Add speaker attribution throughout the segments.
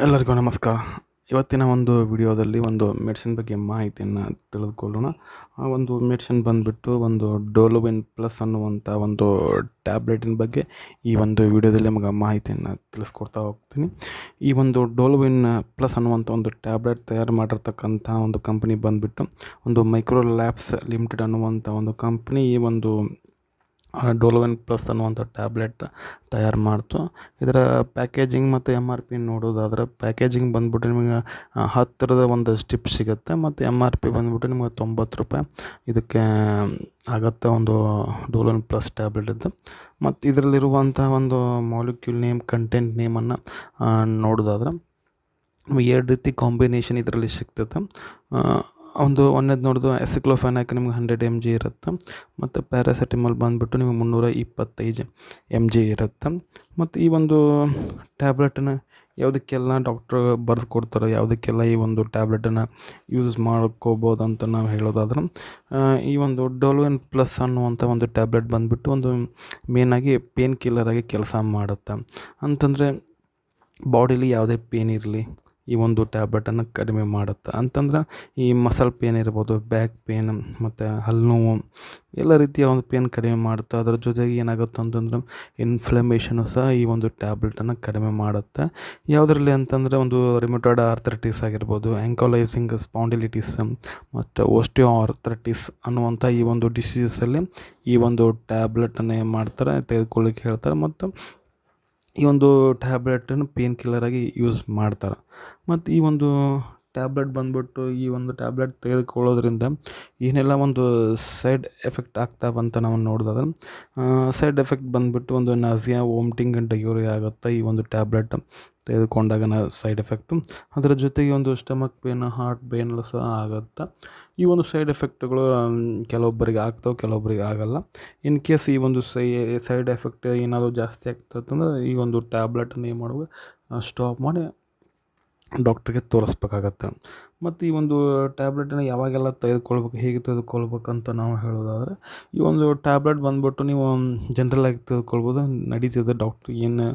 Speaker 1: ಎಲ್ಲರಿಗೂ ನಮಸ್ಕಾರ. ಇವತ್ತಿನ ಒಂದು ವಿಡಿಯೋದಲ್ಲಿ ಒಂದು ಮೆಡಿಸಿನ್ ಬಗ್ಗೆ ಮಾಹಿತಿಯನ್ನು ತಿಳಿದುಕೊಳ್ಳೋಣ. ಆ ಒಂದು ಮೆಡಿಸಿನ್ ಬಂದುಬಿಟ್ಟು ಒಂದು ಡೋಲೋವಿನ್ ಪ್ಲಸ್ ಅನ್ನುವಂಥ ಒಂದು ಟ್ಯಾಬ್ಲೆಟಿನ ಬಗ್ಗೆ ಈ ಒಂದು ವಿಡಿಯೋದಲ್ಲಿ ನಮಗೆ ಮಾಹಿತಿಯನ್ನು ತಿಳಿಸ್ಕೊಡ್ತಾ ಹೋಗ್ತೀನಿ. ಈ ಒಂದು ಡೋಲೋವಿನ್ ಪ್ಲಸ್ ಅನ್ನುವಂಥ ಒಂದು ಟ್ಯಾಬ್ಲೆಟ್ ತಯಾರು ಮಾಡಿರ್ತಕ್ಕಂಥ ಒಂದು ಕಂಪ್ನಿ ಬಂದುಬಿಟ್ಟು ಒಂದು ಮೈಕ್ರೋ ಲ್ಯಾಬ್ಸ್ ಲಿಮಿಟೆಡ್ ಅನ್ನುವಂಥ ಒಂದು ಕಂಪ್ನಿ ಈ ಒಂದು ಡೋಲೋವಿನ್ ಪ್ಲಸ್ ಅನ್ನುವಂಥ ಟ್ಯಾಬ್ಲೆಟ್ ತಯಾರು ಮಾಡ್ತು. ಇದರ ಪ್ಯಾಕೇಜಿಂಗ್ ಮತ್ತು MRP ನೋಡೋದಾದ್ರೆ ಪ್ಯಾಕೇಜಿಂಗ್ ಬಂದುಬಿಟ್ಟು ನಿಮಗೆ 10 ಒಂದು ಸ್ಟಿಪ್ ಸಿಗುತ್ತೆ ಮತ್ತು MRP ಬಂದುಬಿಟ್ಟು ನಿಮಗೆ 90 ರೂಪಾಯಿ ಇದಕ್ಕೆ ಆಗುತ್ತೆ ಒಂದು ಡೋಲೋವಿನ್ ಪ್ಲಸ್ ಟ್ಯಾಬ್ಲೆಟ್ ಇದ್ದು. ಮತ್ತು ಇದರಲ್ಲಿರುವಂಥ ಒಂದು ಮಾಲಿಕ್ಯೂಲ್ ನೇಮ್ ಕಂಟೆಂಟ್ ನೇಮನ್ನು ನೋಡೋದಾದ್ರೆ ನಿಮಗೆ 2 ರೀತಿ ಕಾಂಬಿನೇಷನ್ ಇದರಲ್ಲಿ ಸಿಗ್ತದೆ. ಒಂದನೇದು ನೋಡೋದು ಎಸಿಕ್ಲೋಫೆನಾಕ್ ನಿಮ್ಗೆ 100 mg ಇರುತ್ತೆ ಮತ್ತು ಪ್ಯಾರಾಸೆಟಮಾಲ್ ಬಂದುಬಿಟ್ಟು ನಿಮಗೆ 325 mg ಇರುತ್ತೆ. ಮತ್ತು ಈ ಒಂದು ಟ್ಯಾಬ್ಲೆಟನ್ನು ಯಾವುದಕ್ಕೆಲ್ಲ ಡಾಕ್ಟ್ರ್ ಬರೆದು ಕೊಡ್ತಾರೆ, ಯಾವುದಕ್ಕೆಲ್ಲ ಈ ಒಂದು ಟ್ಯಾಬ್ಲೆಟನ್ನು ಯೂಸ್ ಮಾಡ್ಕೋಬೋದು ಅಂತ ನಾವು ಹೇಳೋದಾದ್ರೆ ಈ ಒಂದು ಡೋಲೋವಿನ್ ಪ್ಲಸ್ ಅನ್ನುವಂಥ ಒಂದು ಟ್ಯಾಬ್ಲೆಟ್ ಬಂದುಬಿಟ್ಟು ಒಂದು ಮೇನಾಗಿ ಪೇನ್ ಕಿಲ್ಲರಾಗಿ ಕೆಲಸ ಮಾಡುತ್ತೆ. ಅಂತಂದರೆ ಬಾಡಿಲಿ ಯಾವುದೇ ಪೇನ್ ಇರಲಿ ಈ ಒಂದು ಟ್ಯಾಬ್ಲೆಟನ್ನು ಕಡಿಮೆ ಮಾಡುತ್ತೆ. ಅಂತಂದ್ರೆ ಈ ಮಸಲ್ ಪೇನ್ ಇರ್ಬೋದು, ಬ್ಯಾಕ್ ಪೇನ್ ಮತ್ತು ಹಲ್ಲು ನೋವು ಎಲ್ಲ ರೀತಿಯ ಒಂದು ಪೇನ್ ಕಡಿಮೆ ಮಾಡುತ್ತೆ. ಅದರ ಜೊತೆಗೆ ಏನಾಗುತ್ತೆ ಅಂತಂದ್ರೆ ಇನ್ಫ್ಲಮೇಷನು ಸಹ ಈ ಒಂದು ಟ್ಯಾಬ್ಲೆಟನ್ನು ಕಡಿಮೆ ಮಾಡುತ್ತೆ. ಯಾವುದರಲ್ಲಿ ಅಂತಂದರೆ ಒಂದು ರಿಮೊಟಾಯ್ಡ್ ಆರ್ಥರೈಟಿಸ್ ಆಗಿರ್ಬೋದು, ಆ್ಯಂಕಲೈಸಿಂಗ್ ಸ್ಪಾಂಡಿಲಿಟಿಸ್ ಮತ್ತು ಓಸ್ಟಿಯೋ ಆರ್ಥರೈಟಿಸ್ ಅನ್ನುವಂಥ ಈ ಒಂದು ಡಿಸೀಸಲ್ಲಿ ಈ ಒಂದು ಟ್ಯಾಬ್ಲೆಟನ್ನು ಏನು ಮಾಡ್ತಾರೆ ತೆಗೆದುಕೊಳ್ಳಿಕ್ಕೆ ಹೇಳ್ತಾರೆ. ಮತ್ತು ಈ ಒಂದು ಟ್ಯಾಬ್ಲೆಟನ್ನು ಪೇನ್ ಕಿಲ್ಲರಾಗಿ ಯೂಸ್ ಮಾಡ್ತಾರೆ. ಮತ್ತು ಈ ಒಂದು ಟ್ಯಾಬ್ಲೆಟ್ ಬಂದುಬಿಟ್ಟು ಈ ಒಂದು ಟ್ಯಾಬ್ಲೆಟ್ ತೆಗೆದುಕೊಳ್ಳೋದ್ರಿಂದ ಏನೆಲ್ಲ ಒಂದು ಸೈಡ್ ಎಫೆಕ್ಟ್ ಆಗ್ತಾವಂತ ನಾವು ನೋಡಿದಾಗ ಸೈಡ್ ಎಫೆಕ್ಟ್ ಬಂದುಬಿಟ್ಟು ಒಂದು ನಾಸಿಯಾ, ವಾಮಿಟಿಂಗ್ ಆ್ಯಂಡ್ ಡಯೋರಿಯಾ ಆಗುತ್ತೆ ಈ ಒಂದು ಟ್ಯಾಬ್ಲೆಟ್ ತೆಗೆದುಕೊಂಡಾಗ ಸೈಡ್ ಎಫೆಕ್ಟು. ಅದರ ಜೊತೆಗೆ ಒಂದು ಸ್ಟಮಕ್ ಪೇನ್, ಹಾರ್ಟ್ ಪೇನ್ ಸಹ ಆಗುತ್ತೆ. ಈ ಒಂದು ಸೈಡ್ ಎಫೆಕ್ಟ್ಗಳು ಕೆಲವೊಬ್ಬರಿಗೆ ಆಗ್ತವೆ, ಕೆಲವೊಬ್ಬರಿಗೆ ಆಗೋಲ್ಲ. ಇನ್ ಕೇಸ್ ಈ ಒಂದು ಸೈಡ್ ಎಫೆಕ್ಟ್ ಏನಾದರೂ ಜಾಸ್ತಿ ಆಗ್ತದಂದ್ರೆ ಈ ಒಂದು ಟ್ಯಾಬ್ಲೆಟನ್ನು ಏನು ಮಾಡ್ಬೇಕು, ಸ್ಟಾಪ್ ಮಾಡಿ ಡಾಕ್ಟ್ರಿಗೆ ತೋರಿಸ್ಬೇಕಾಗತ್ತೆ. ಮತ್ತು ಈ ಒಂದು ಟ್ಯಾಬ್ಲೆಟನ್ನು ಯಾವಾಗೆಲ್ಲ ತೆಗೆದುಕೊಳ್ಬೇಕು, ಹೇಗೆ ತೆಗೆದುಕೊಳ್ಬೇಕಂತ ನಾವು ಹೇಳೋದಾದರೆ ಈ ಒಂದು ಟ್ಯಾಬ್ಲೆಟ್ ಬಂದುಬಿಟ್ಟು ನೀವು ಜನ್ರಲಾಗಿ ತೆಗೆದುಕೊಳ್ಬೋದು, ನಡೀತದೆ. ಡಾಕ್ಟ್ರ್ ಏನು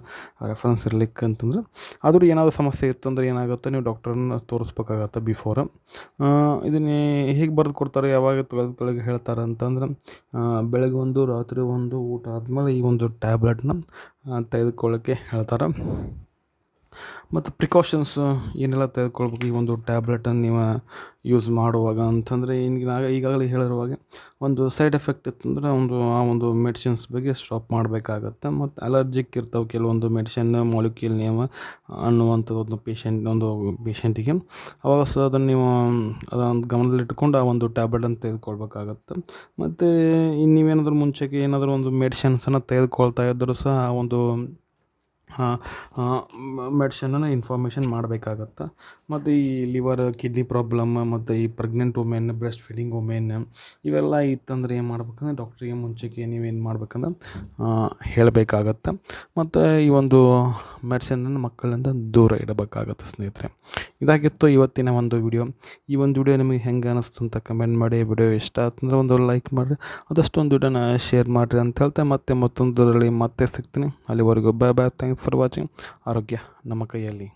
Speaker 1: ರೆಫರೆನ್ಸ್ ಇರ್ಲಿಕ್ಕೆ ಅಂತಂದ್ರೆ ಆದರೂ ಏನಾದರೂ ಸಮಸ್ಯೆ ಇತ್ತಂದ್ರೆ ಏನಾಗುತ್ತೆ, ನೀವು ಡಾಕ್ಟ್ರನ್ನ ತೋರಿಸ್ಬೇಕಾಗತ್ತೆ ಬಿಫೋರ್. ಇದನ್ನೇ ಹೇಗೆ ಬರೆದು ಕೊಡ್ತಾರೆ, ಯಾವಾಗ ತೆಗೆದುಕೊಳ್ಳೋಕೆ ಹೇಳ್ತಾರೆ ಅಂತಂದ್ರೆ ಬೆಳಗ್ಗೆ ಒಂದು, ರಾತ್ರಿ ಒಂದು, ಊಟ ಆದಮೇಲೆ ಈ ಒಂದು ಟ್ಯಾಬ್ಲೆಟ್ನ ತೆಗೆದುಕೊಳ್ಳೋಕ್ಕೆ ಹೇಳ್ತಾರೆ. ಮತ್ತು ಪ್ರಿಕಾಷನ್ಸ್ ಏನೆಲ್ಲ ತೆಗೆದುಕೊಳ್ಬೇಕು ಈ ಒಂದು ಟ್ಯಾಬ್ಲೆಟನ್ನು ನೀವು ಯೂಸ್ ಮಾಡುವಾಗ ಅಂತಂದರೆ ಈಗಾಗಲೇ ಹೇಳಿರುವಾಗ ಒಂದು ಸೈಡ್ ಎಫೆಕ್ಟ್ ಇತ್ತಂದರೆ ಆ ಒಂದು ಮೆಡಿಸಿನ್ಸ್ ಬಗ್ಗೆ ಸ್ಟಾಪ್ ಮಾಡಬೇಕಾಗತ್ತೆ. ಮತ್ತು ಅಲರ್ಜಿಕ್ ಇರ್ತಾವೆ ಕೆಲವೊಂದು ಮೆಡಿಸಿನ್ ಮಾಲಿಕ್ಯೂಲ್ ನೇಮ್ ಅನ್ನುವಂಥದ್ದು ಒಂದು ಪೇಷಂಟಿಗೆ ಅವಾಗ ಸಹ ಅದನ್ನು ನೀವು ಅದನ್ನು ಗಮನದಲ್ಲಿಟ್ಟುಕೊಂಡು ಆ ಒಂದು ಟ್ಯಾಬ್ಲೆಟನ್ನು ತೆಗೆದುಕೊಳ್ಬೇಕಾಗತ್ತೆ. ಮತ್ತು ನೀವೇನಾದರೂ ಮುಂಚೆಗೆ ಏನಾದರೂ ಒಂದು ಮೆಡಿಸಿನ್ಸನ್ನು ತೆಗೆದುಕೊಳ್ತಾ ಇದ್ದರೂ ಸಹ ಆ ಒಂದು ಮೆಡಿಷನನ್ನು ಇನ್ಫಾರ್ಮೇಷನ್ ಮಾಡಬೇಕಾಗತ್ತೆ. ಮತ್ತು ಈ ಲಿವರ್, ಕಿಡ್ನಿ ಪ್ರಾಬ್ಲಮ್ ಮತ್ತು ಈ pregnant women, breast feeding women ಇವೆಲ್ಲ ಇತ್ತಂದರೆ ಏನು ಮಾಡ್ಬೇಕಂದ್ರೆ ಡಾಕ್ಟ್ರಿಗೆ ಮುಂಚೆಗೆ ನೀವೇನು ಮಾಡ್ಬೇಕಂದ್ರೆ ಹೇಳಬೇಕಾಗತ್ತೆ. ಮತ್ತು ಈ ಒಂದು ಮೆಡಿಸಿನನ್ನು ಮಕ್ಕಳಿಂದ ದೂರ ಇಡಬೇಕಾಗತ್ತೆ ಸ್ನೇಹಿತರೆ. ಇದಾಗಿತ್ತು ಇವತ್ತಿನ ಒಂದು ವಿಡಿಯೋ. ಈ ಒಂದು ವಿಡಿಯೋ ನಿಮಗೆ ಹೆಂಗೆ ಅನ್ನಿಸ್ತು ಅಂತ ಕಮೆಂಟ್ ಮಾಡಿ. ವಿಡಿಯೋ ಇಷ್ಟ ಆತಂದ್ರೆ ಒಂದು ಲೈಕ್ ಮಾಡಿರಿ, ಆದಷ್ಟು ಒಂದು ವಿಡಿಯೋನ ಶೇರ್ ಮಾಡಿರಿ ಅಂತ ಹೇಳ್ತಾ ಮತ್ತೊಂದರಲ್ಲಿ ಮತ್ತೆ ಸಿಗ್ತೀನಿ. ಅಲ್ಲಿವರೆಗೂ bye bye. Thanks for watching. ಆರೋಗ್ಯ ನಮ್ಮ ಕೈಯಲ್ಲಿ.